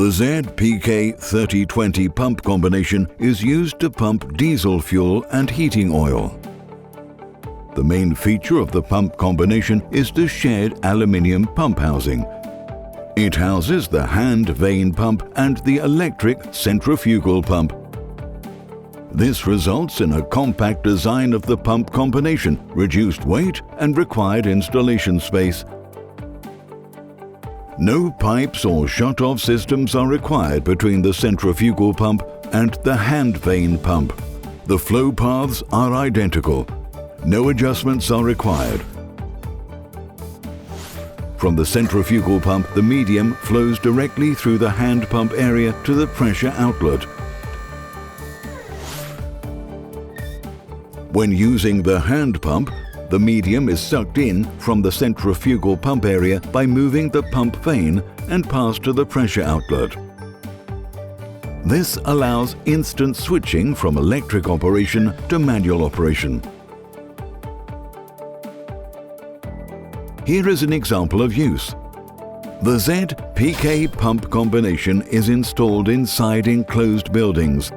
The ZPK3020 pump combination is used to pump diesel fuel and heating oil. The main feature of the pump combination is the shared aluminium pump housing. It houses the hand vane pump and the electric centrifugal pump. This results in a compact design of the pump combination, reduced weight and required installation space. No pipes or shut-off systems are required between the centrifugal pump and the hand vane pump. The flow paths are identical. No adjustments are required. From the centrifugal pump, the medium flows directly through the hand pump area to the pressure outlet. When using the hand pump, the medium is sucked in from the centrifugal pump area by moving the pump vane and passed to the pressure outlet. This allows instant switching from electric operation to manual operation. Here is an example of use. The ZPK pump combination is installed inside enclosed buildings.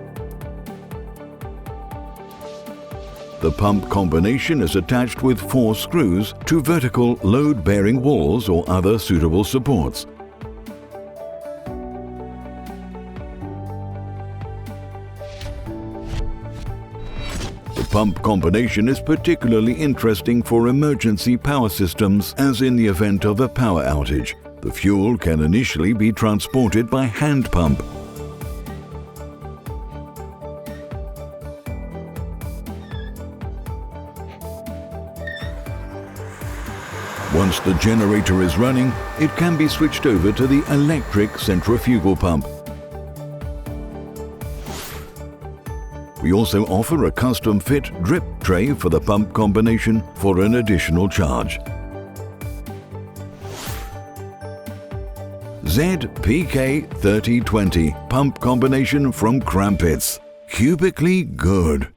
The pump combination is attached with 4 screws to vertical load-bearing walls or other suitable supports. The pump combination is particularly interesting for emergency power systems, as in the event of a power outage. The fuel can initially be transported by hand pump. Once the generator is running, it can be switched over to the electric centrifugal pump. We also offer a custom-fit drip tray for the pump combination for an additional charge. ZPK3020 pump combination from Krampitz. Cubically good.